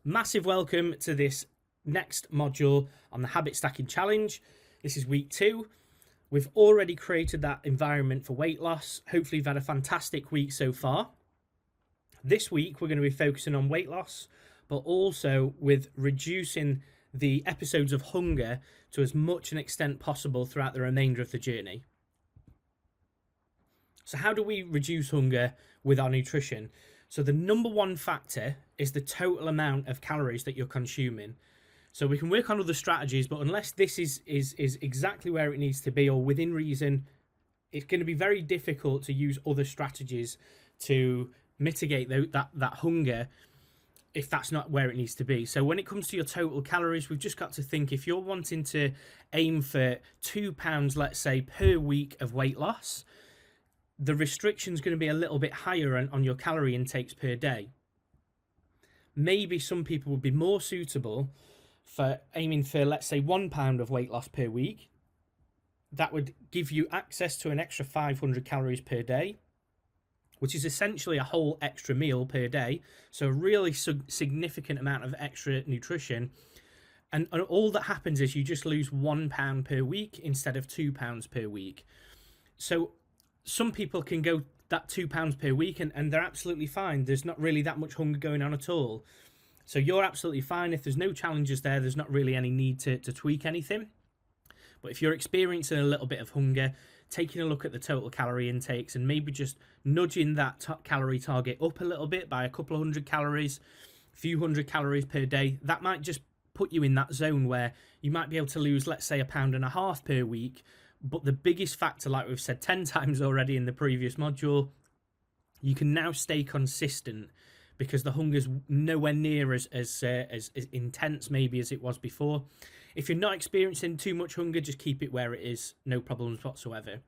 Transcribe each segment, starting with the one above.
Massive welcome to this next module on the Habit Stacking Challenge. This is week 2. We've already created that environment for weight loss. Hopefully you've had a fantastic week so far. This week we're going to be focusing on weight loss, but also with reducing the episodes of hunger to as much an extent possible throughout the remainder of the journey. So how do we reduce hunger with our nutrition? So the number one factor is the total amount of calories that you're consuming. So we can work on other strategies, but unless this is exactly where it needs to be or within reason, it's going to be very difficult to use other strategies to mitigate that hunger if that's not where it needs to be. So when it comes to your total calories, we've just got to think, if you're wanting to aim for 2 pounds, let's say, per week of weight loss, the restriction is going to be a little bit higher on your calorie intakes per day. Maybe some people would be more suitable for aiming for, let's say, 1 pound of weight loss per week. That would give you access to an extra 500 calories per day, which is essentially a whole extra meal per day. So a really significant amount of extra nutrition. And all that happens is you just lose 1 pound per week instead of 2 pounds per week. So some people can go that 2 pounds per week and they're absolutely fine. There's not really that much hunger going on at all. So you're absolutely fine. If there's no challenges there, there's not really any need to tweak anything. But if you're experiencing a little bit of hunger, taking a look at the total calorie intakes and maybe just nudging that calorie target up a little bit by a couple of hundred calories, a few hundred calories per day, that might just put you in that zone where you might be able to lose, let's say, 1.5 pounds per week. But the biggest factor, like we've said 10 times already in the previous module, you can now stay consistent because the hunger's nowhere near as intense maybe as it was before. If you're not experiencing too much hunger, just keep it where it is, no problems whatsoever.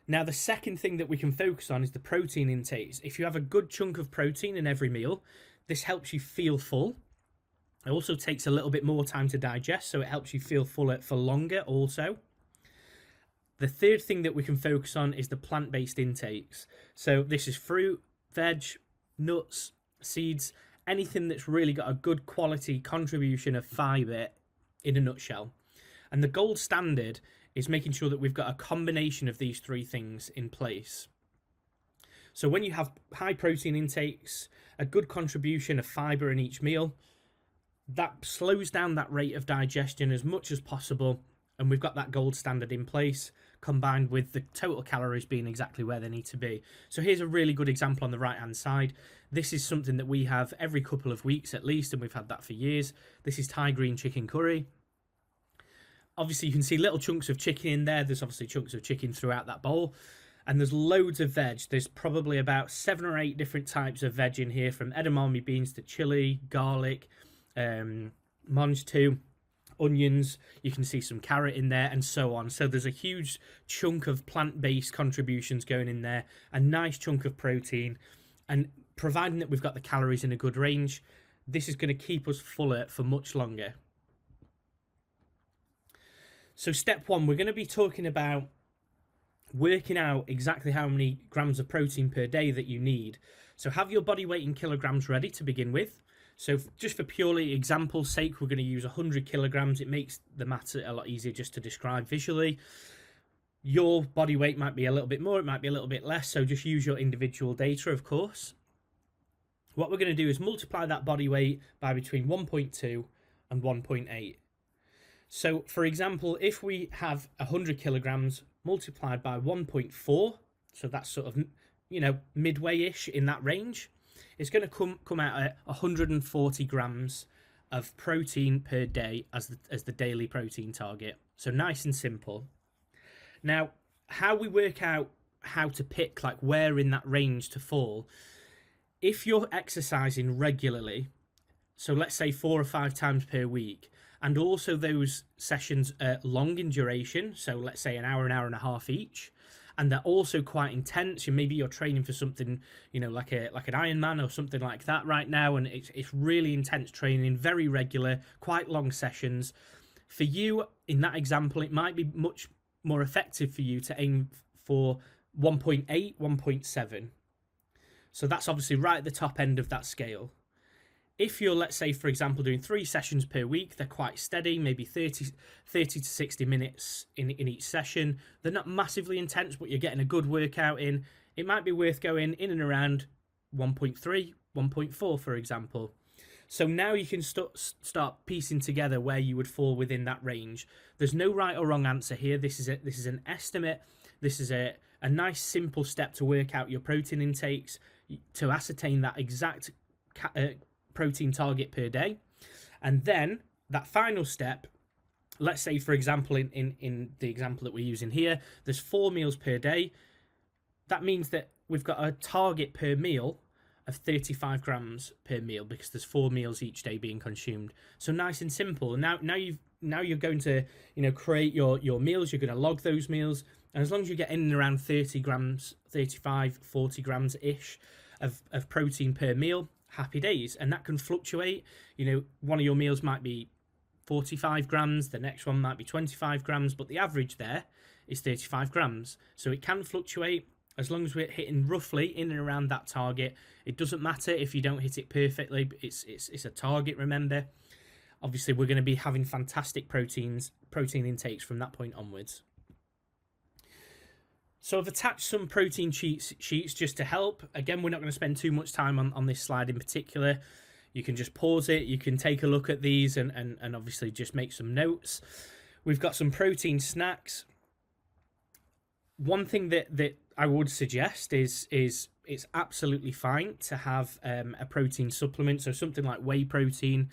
Now, the second thing that we can focus on is the protein intakes. If you have a good chunk of protein in every meal, this helps you feel full. It also takes a little bit more time to digest, so it helps you feel fuller for longer also. The third thing that we can focus on is the plant-based intakes. So this is fruit, veg, nuts, seeds, anything that's really got a good quality contribution of fiber in a nutshell. And the gold standard is making sure that we've got a combination of these three things in place. So when you have high protein intakes, a good contribution of fiber in each meal, that slows down that rate of digestion as much as possible. And we've got that gold standard in place, combined with the total calories being exactly where they need to be. So here's a really good example on the right-hand side. This is something that we have every couple of weeks at least, and we've had that for years. This is Thai green chicken curry. Obviously, you can see little chunks of chicken in there. There's obviously chunks of chicken throughout that bowl. And there's loads of veg. There's probably about 7 or 8 different types of veg in here, from edamame beans to chili, garlic, mange too, onions, you can see some carrot in there, and so on. So there's a huge chunk of plant-based contributions going in there, a nice chunk of protein, and providing that we've got the calories in a good range, this is going to keep us fuller for much longer. So step 1, we're going to be talking about working out exactly how many grams of protein per day that you need. So have your body weight in kilograms ready to begin with. So just for purely example's sake, we're going to use 100 kilograms. It makes the maths a lot easier just to describe visually. Your body weight might be a little bit more, it might be a little bit less, so just use your individual data, of course. What we're going to do is multiply that body weight by between 1.2 and 1.8. So, for example, if we have 100 kilograms multiplied by 1.4, so that's sort of, midway-ish in that range, it's going to come out at 140 grams of protein per day as the daily protein target. So nice and simple. Now, how we work out how to pick, like, where in that range to fall, if you're exercising regularly, so let's say 4 or 5 times per week, and also those sessions are long in duration, so let's say an hour and a half each, and they're also quite intense, and maybe you're training for something, like an Ironman or something like that right now, and it's really intense training, very regular, quite long sessions. For you, in that example, it might be much more effective for you to aim for 1.8, 1.7. So that's obviously right at the top end of that scale. if you're, let's say, for example, doing 3 sessions per week, they're quite steady, maybe 30 to 60 minutes in each session. They're not massively intense, but you're getting a good workout in. It might be worth going in and around 1.3, 1.4, for example. So now you can start piecing together where you would fall within that range. There's no right or wrong answer here. This is an estimate. This is a nice simple step to work out your protein intakes, to ascertain that exact protein target per day. And then that final step, let's say, for example, in the example that we're using here, there's 4 meals per day. That means that we've got a target per meal of 35 grams per meal, because there's 4 meals each day being consumed. So nice and simple. Now you're going to, create your meals. You're going to log those meals, and as long as you get in and around 30 grams, 35, 40 grams ish of protein per meal, happy days. And that can fluctuate. One of your meals might be 45 grams, the next one might be 25 grams, but the average there is 35 grams. So it can fluctuate. As long as we're hitting roughly in and around that target, it doesn't matter if you don't hit it perfectly. It's a target, remember. Obviously, we're going to be having fantastic protein intakes from that point onwards. So I've attached some protein sheets just to help. Again, we're not going to spend too much time on this slide in particular. You can just pause it. You can take a look at these and obviously just make some notes. We've got some protein snacks. One thing that I would suggest is it's absolutely fine to have a protein supplement. So something like whey protein.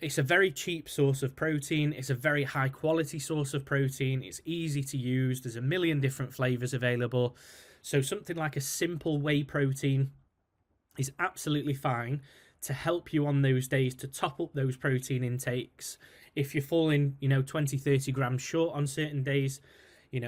It's a very cheap source of protein. It's a very high quality source of protein. It's easy to use. There's a million different flavors available. So something like a simple whey protein is absolutely fine to help you on those days to top up those protein intakes. If you're falling, 20, 30 grams short on certain days,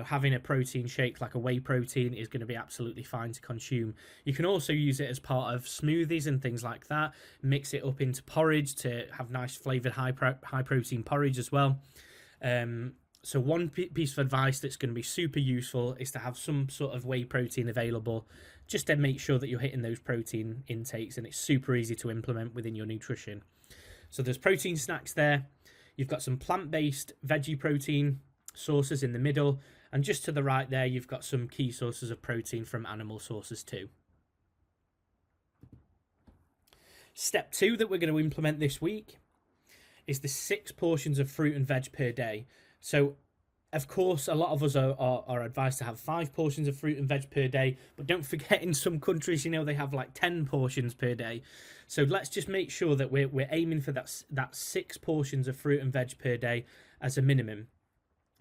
having a protein shake like a whey protein is going to be absolutely fine to consume. You can also use it as part of smoothies and things like that. Mix it up into porridge to have nice flavoured high protein porridge as well. So one piece of advice that's going to be super useful is to have some sort of whey protein available, just to make sure that you're hitting those protein intakes, and it's super easy to implement within your nutrition. So there's protein snacks there. You've got some plant-based veggie protein sources in the middle, and just to the right there you've got some key sources of protein from animal sources too. Step 2 that we're going to implement this week is the 6 portions of fruit and veg per day. So of course a lot of us are advised to have 5 portions of fruit and veg per day, but don't forget in some countries they have like 10 portions per day. So let's just make sure that we're aiming for that 6 portions of fruit and veg per day as a minimum.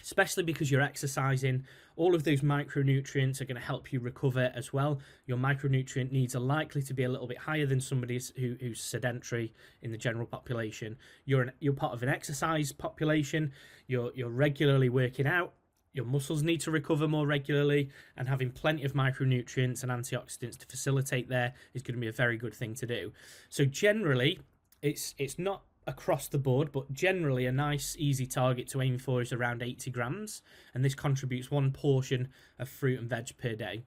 Especially because you're exercising, all of those micronutrients are going to help you recover as well. Your micronutrient needs are likely to be a little bit higher than somebody who's sedentary in the general population. You're part of an exercise population. You're regularly working out. Your muscles need to recover more regularly, and having plenty of micronutrients and antioxidants to facilitate there is going to be a very good thing to do. So generally, it's not across the board, but generally a nice easy target to aim for is around 80 grams, and this contributes 1 portion of fruit and veg per day.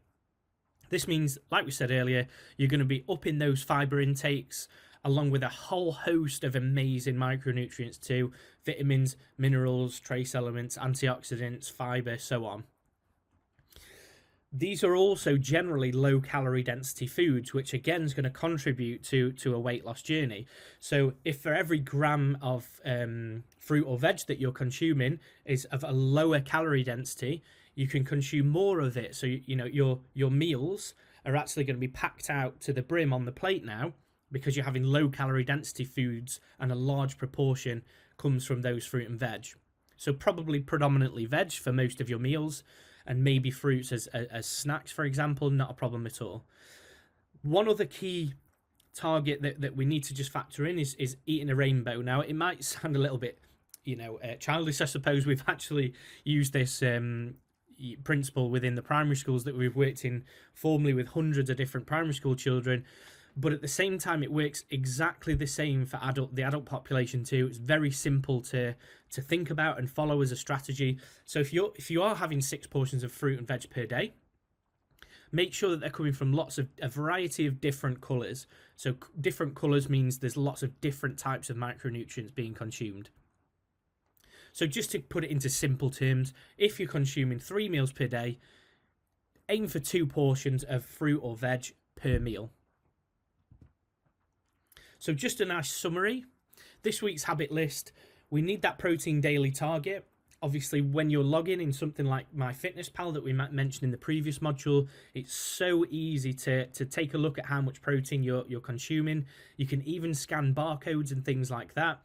This means, like we said earlier, you're going to be upping those fiber intakes along with a whole host of amazing micronutrients too: vitamins, minerals, trace elements, antioxidants, fiber, so on. These are also generally low calorie density foods, which again is going to contribute to a weight loss journey. So if for every gram of fruit or veg that you're consuming is of a lower calorie density, you can consume more of it. So your meals are actually going to be packed out to the brim on the plate now, because you're having low calorie density foods and a large proportion comes from those fruit and veg. So probably predominantly veg for most of your meals, and maybe fruits as snacks, for example, not a problem at all. One other key target that we need to just factor in is eating a rainbow. Now, it might sound a little bit, childish, I suppose. We've actually used this principle within the primary schools that we've worked in formerly with hundreds of different primary school children. But at the same time, it works exactly the same for the adult population too. It's very simple to think about and follow as a strategy. So if you are having 6 portions of fruit and veg per day, make sure that they're coming from a variety of different colours. So different colours means there's lots of different types of micronutrients being consumed. So just to put it into simple terms, if you're consuming 3 meals per day, aim for 2 portions of fruit or veg per meal. So just a nice summary. This week's habit list, we need that protein daily target. Obviously, when you're logging in something like MyFitnessPal that we mentioned in the previous module, it's so easy to take a look at how much protein you're consuming. You can even scan barcodes and things like that.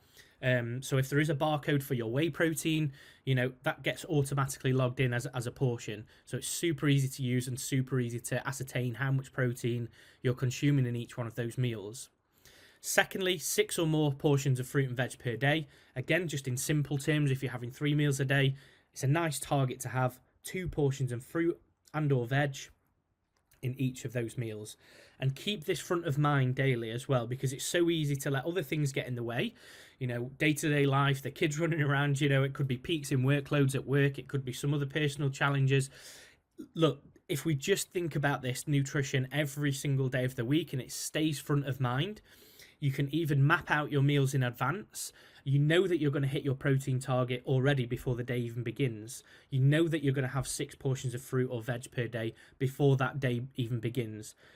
So if there is a barcode for your whey protein, that gets automatically logged in as a portion. So it's super easy to use and super easy to ascertain how much protein you're consuming in each one of those meals. Secondly, 6 or more portions of fruit and veg per day. Again, just in simple terms, if you're having 3 meals a day, it's a nice target to have 2 portions of fruit and or veg in each of those meals. And keep this front of mind daily as well, because it's so easy to let other things get in the way. Day-to-day life, the kids running around, it could be peaks in workloads at work, it could be some other personal challenges. Look, if we just think about this nutrition every single day of the week and it stays front of mind, you can even map out your meals in advance. You know that you're going to hit your protein target already before the day even begins. You know that you're going to have 6 portions of fruit or veg per day before that day even begins.